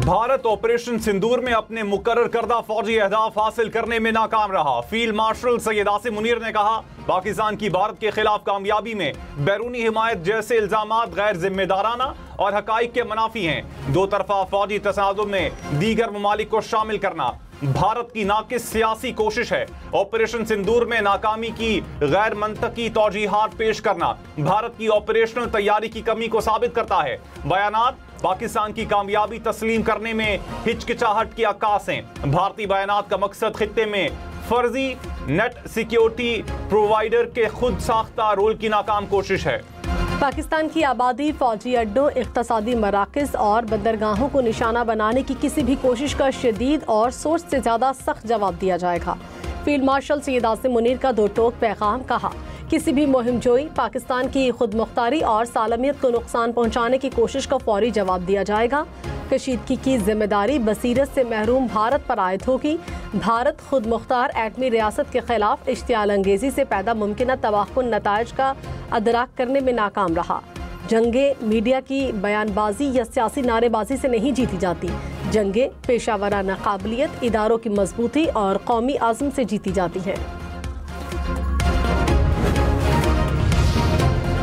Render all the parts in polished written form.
Bharat operation सिंदूर में अपने मुकर्रर करदा फौजी अहदाफ हासिल करने में नाकाम रहा। फील्ड मार्शल सैयद आसिम मुनीर ने कहा, पाकिस्तान की भारत के खिलाफ कामयाबी में बैरूनी हिमायत जैसे इल्जामात गैर जिम्मेदाराना और हकाइक के मुनाफी हैं। दो तरफा फौजी तसादुम में दीगर ममालिक को शामिल करना भारत की नाकिस सियासी कोशिश है। ऑपरेशन सिंदूर में नाकामी की गैर मंतकी तौजीहात पेश करना भारत की ऑपरेशनल तैयारी की कमी को साबित करता है। बयानात पाकिस्तान की कामयाबी तस्लीम करने में हिचकिचाहट की अक्कास हैं। भारतीय बयानात का मकसद खित्ते में फर्जी नेट सिक्योरिटी प्रोवाइडर के खुद साख्ता रोल की नाकाम कोशिश है। पाकिस्तान की आबादी, फौजी अड्डों, इक़्तिसादी मराकज़ और बंदरगाहों को निशाना बनाने की किसी भी कोशिश का शदीद और सोच से ज़्यादा सख्त जवाब दिया जाएगा। फील्ड मार्शल सैयद आसिम मुनीर का दो टोक पैगाम कहा, किसी भी मुहिम जोई, पाकिस्तान की खुद मुख्तारी और सालमियत को नुकसान पहुँचाने की कोशिश का फौरी जवाब दिया जाएगा। कशीदगी की जिम्मेदारी बसीरत से महरूम भारत पर आयद होगी। भारत खुद मुख्तार एटमी रियासत के खिलाफ इश्तियाल अंगेजी से पैदा मुमकिन तबाहकुन नताइज का अदराक करने में नाकाम रहा। जंगें मीडिया की बयानबाजी या सियासी नारेबाजी से नहीं जीती जाती। जंगें पेशावराना काबिलियत, इदारों की मजबूती और कौमी आज़म से जीती जाती हैं।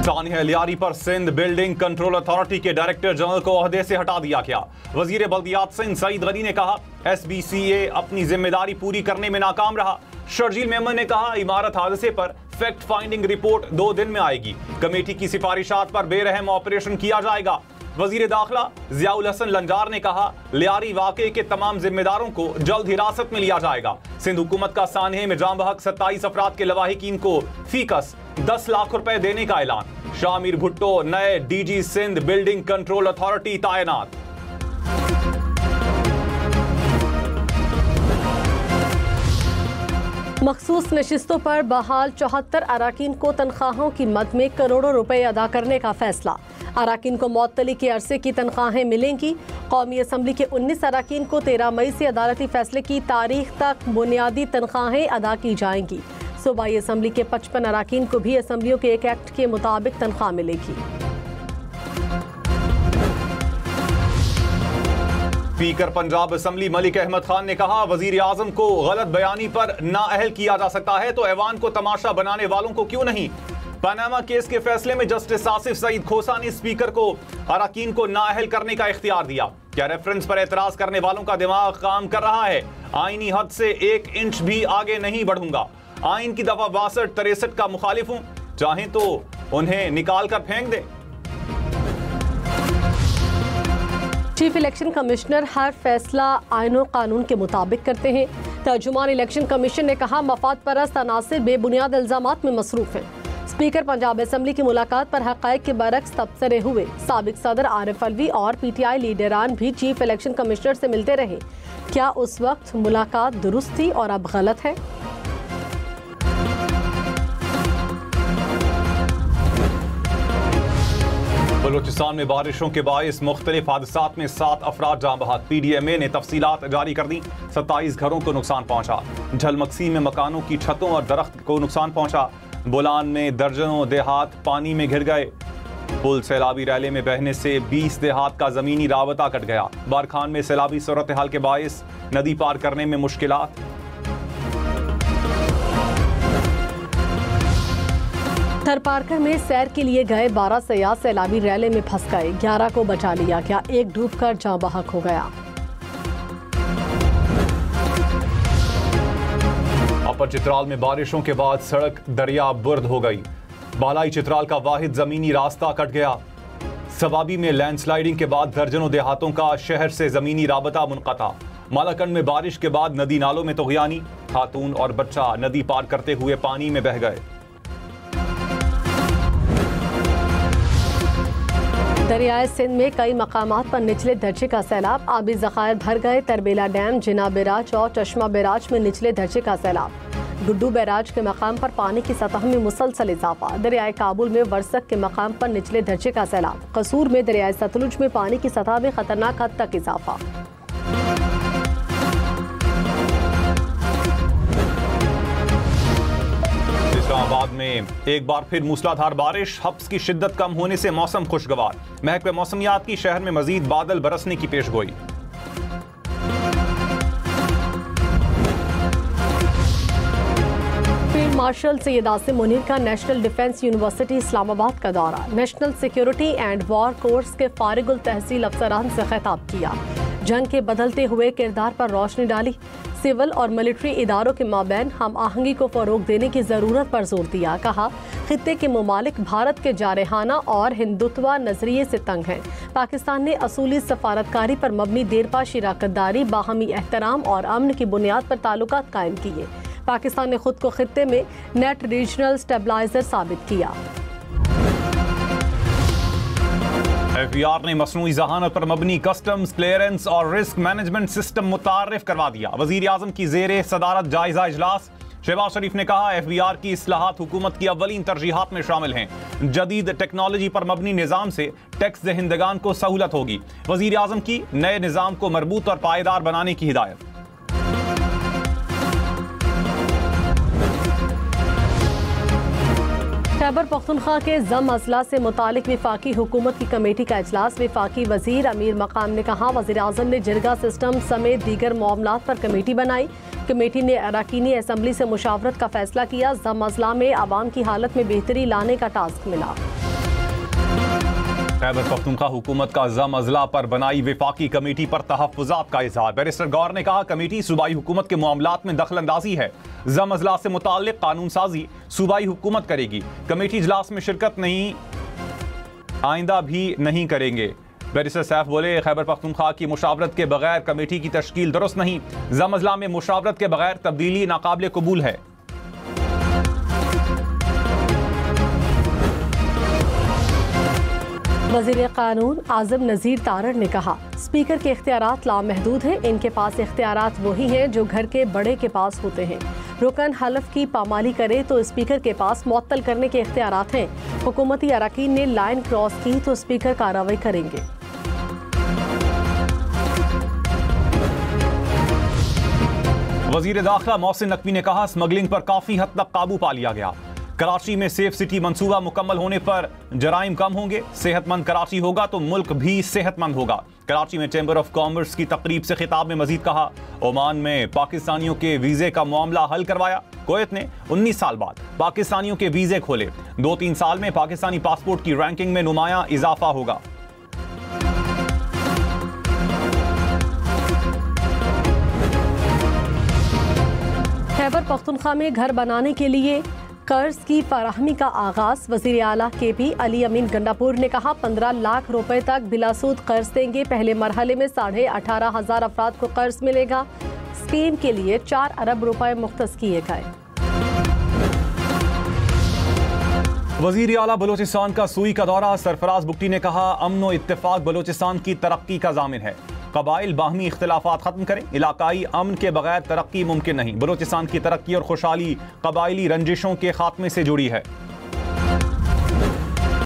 सानिया लियारी पर सिंध बिल्डिंग कंट्रोल अथॉरिटी के डायरेक्टर जनरल को ओहदे से हटा दिया गया। वजीर बल्दियात सिंध सईद गनी ने कहा, SBCA अपनी जिम्मेदारी पूरी करने में नाकाम रहा। शर्जील मेमन ने कहा, इमारत हादसे पर फैक्ट फाइंडिंग रिपोर्ट 2 दिन में आएगी। कमेटी की सिफारिशात पर बेरहम ऑपरेशन किया जाएगा। वजीर दाखिला जियाउल हसन लंजार ने कहा, लियारी वाक़े के तमाम जिम्मेदारों को जल्द हिरासत में लिया जाएगा। सिंध हुकूमत का सानहे में जाम बहक 27 अफराद के लवाहिकीन को फीकस 10 लाख रुपए देने का ऐलान। शामिर भुट्टो नए DG Sindh building control authority तैनात। मखसूस नशिस्तों पर बहाल 74 अराकीन को तनख्वाहों की मद में करोड़ों रुपए अदा करने का फैसला। अराकीन को मुअत्तली के अरसे की तनख्वाहें मिलेंगी। कौमी असम्बली के 19 अराकीन को 13 मई से अदालती फैसले की तारीख तक बुनियादी तनख्वाहें अदा की जाएंगी। सूबाई असम्बली के 55 अराकीन को भी असम्बलियों के एक एक्ट के मुताबिक तनख्वाह मिलेगी। स्पीकर पंजाब असम्बली मलिक अहमद खान ने कहा, वजीर आजम को गलत बयानी पर नाअहल किया जा सकता है तो ऐवान को तमाशा बनाने वालों को क्यों नहीं। पनामा केस के फैसले में जस्टिस आसिफ सईद खोसा ने स्पीकर को अराकीन को नाअहल करने का इख्तियार दिया। क्या रेफरेंस पर एतराज करने वालों का दिमाग काम कर रहा है? आईनी हद से 1 इंच भी आगे नहीं बढ़ूंगा। आइन की दफा 62-63 का मुखालिफ हूं, चाहें तो उन्हें निकाल कर फेंक दे। चीफ इलेक्शन कमिश्नर हर फैसला आईन और कानून के मुताबिक करते हैं। तर्जुमान इलेक्शन कमीशन ने कहा, मफाद परस्त अनासिर बेबुनियाद इल्जामात में मसरूफ हैं। स्पीकर पंजाब असम्बली की मुलाकात पर हक़ाइक़ के बरक्स तबसरे हुए। साबिक सदर आरिफ अलवी और PTI लीडरान भी चीफ इलेक्शन कमिश्नर से मिलते रहे। क्या उस वक्त मुलाकात दुरुस्त थी और अब गलत है? बलूचिस्तान में बारिशों के बायस मुख्तलिफ हादसात में 7 अफराद जाँ बहक। PDMA ने तफसीलात जारी कर दी। 27 घरों को नुकसान पहुंचा। झलमक्सी में मकानों की छतों और दरख्त को नुकसान पहुंचा। बोलान में दर्जनों देहात पानी में घिर गए। पुल सैलाबी रैले में बहने से 20 देहात का जमीनी राबता कट गया। बारखान में सैलाबी सूरत हाल के बायस नदी पार करने में मुश्किलात। थरपारकर में सैर के लिए गए 12 सयाह सैलाबी रैले में फंस गए। 11 को बचा लिया गया, एक डूबकर जाँ बहक हो गया। अपर चित्राल में बारिशों के बाद सड़क दरिया बुर्द हो गई। बालाई चित्राल का वाहिद जमीनी रास्ता कट गया। सवाबी में लैंडस्लाइडिंग के बाद दर्जनों देहातों का शहर से जमीनी राबता मुनक़ता। मालाकंड में बारिश के बाद नदी नालों में तुग़यानी। खातून और बच्चा नदी पार करते हुए पानी में बह गए। दरियाए सिंध में कई मकामात पर निचले दर्जे का सैलाब। आबी ज़खायर भर गए। तरबेला डैम, जिना बैराज और चश्मा बैराज में निचले दर्जे का सैलाब। गुड्डू बैराज के मकाम पर पानी की सतह में मुसलसल इजाफा। दरियाए काबुल में वर्सक के मकाम पर निचले दर्जे का सैलाब। कसूर में दरियाए सतलुज में पानी की सतह में खतरनाक हद तक इजाफा। इस्लामाबाद में एक बार फिर मूसलाधार बारिश। हब्स की शिद्दत कम होने से मौसम खुशगवार। महकमे मौसमियात की शहर में मजीद बादल बरसने की पेशगोई। मार्शल सैयद आसिम मुनीर का नेशनल डिफेंस यूनिवर्सिटी इस्लामाबाद का दौरा। National security and war course के फारिगुल तहसील अफसरान से खिताब किया। जंग के बदलते हुए किरदार पर रोशनी डाली। सिविल और मिलिट्री इदारों के माबैन हम आहंगी को फरोग देने की ज़रूरत पर जोर दिया। कहा, खित्ते के ममालिक भारत के जारहाना और हिंदुत्व नजरिए से तंग हैं। पाकिस्तान ने असूली सफारतकारी पर मबनी देरपा शिराकतदारी, बाहमी एहतराम और अमन की बुनियाद पर ताल्लुकात कायम किए। पाकिस्तान ने खुद को खित्ते में नेट रीजनल स्टेबलाइजर साबित किया। FBI ने मसनूई जहानत पर मबनी कस्टम्स क्लियरेंस और रिस्क मैनेजमेंट सिस्टम मुतारिफ करवा दिया। वजीर आजम की जेरे सदारत जायजा इजलास। शहबाज शरीफ ने कहा, FBI की इस्लाहात हुकूमत की अव्वलीन तरजीहात में शामिल हैं। जदीद टेक्नोलॉजी पर मबनी निज़ाम से टैक्स दहिंदगान को सहूलत होगी। वजीर आजम की नए निज़ाम को मरबूत और पायदार बनाने की हिदायत। खैबर पख्तूनख्वा के जम अजला से मुतालिक विफाकी हुकूमत की कमेटी का इजलास। विफाकी वजीर अमीर मकाम ने कहा, वजीर आजम ने जिरगा सिस्टम समेत दीगर मामलात पर कमेटी बनाई। कमेटी ने अरकानी असम्बली से मुशावरत का फैसला किया। जम अजला में आवाम की हालत में बेहतरी लाने का टास्क मिला। खैबर पख्तूनख्वा हुकूमत का जम अजला पर बनाई विफाकी कमेटी पर तहफ़्फ़ुज़ात का इज़हार। बैरिस्टर गौर ने कहा, कमेटी सूबाई हुकूमत के मामलात में दखल अंदाजी है। जम अजला से मुताल्लिक़ कानून साजी सूबाई हुकूमत करेगी। कमेटी इजलास में शिरकत नहीं, आइंदा भी नहीं करेंगे। बैरिस्टर सैफ बोले, खैबर पख्तूनख्वा की मुशावरत के बगैर कमेटी की तश्कील दुरुस्त नहीं। जम अजला में मुशावरत के बगैर तब्दीली नाकाबिल कबूल है। वज़ीर कानून आज़म नज़ीर तारड़ ने कहा, स्पीकर के इख्तियारात लामहदूद हैं। इनके पास इख्तियारात वही हैं जो घर के बड़े के पास होते हैं। रुकन हलफ की पामाली करे तो स्पीकर के पास मुअत्तल करने के इख्तियारात हैं। हुकूमती अरकान ने लाइन क्रॉस की तो स्पीकर कार्रवाई करेंगे। वज़ीर दाखिला मोहसिन नकवी ने कहा, स्मगलिंग पर काफी हद तक काबू पा लिया गया। कराची में सेफ सिटी मंसूबा मुकम्मल होने पर जराइम कम होंगे। सेहतमंद कराची होगा तो मुल्क भी सेहतमंद होगा। कराची में चैम्बर ऑफ कॉमर्स की तकरीब से खिताब में मजीद कहा, ओमान में पाकिस्तानियों के वीजे का मामला हल करवाया। कुवैत ने 19 साल बाद पाकिस्तानियों के वीजे खोले। 2-3 साल में पाकिस्तानी पासपोर्ट की रैंकिंग में नुमाया इजाफा होगा। खैबर पख्तूनख्वा में घर बनाने के लिए कर्ज की फराहमी का आगाज। वजीर आला KP अली अमीन गंडापुर ने कहा, 15 लाख रुपए तक बिलासूद कर्ज देंगे। पहले मरहले में 18,500 अफराद को कर्ज मिलेगा। स्कीम के लिए 4 अरब रुपए मुख्तस किए गए। वजीर आला बलोचिस्तान का सुई का दौरा। सरफराज बुगटी ने कहा, अमन व इत्तेफाक बलोचिस्तान की तरक्की का जामिन है। कबाइल बाहमी इख्तिलाफात खत्म करें। इलाकाई अमन के बगैर तरक्की मुमकिन नहीं। बलोचिस्तान की तरक्की और खुशहाली कबाइली रंजिशों के खात्मे से जुड़ी है।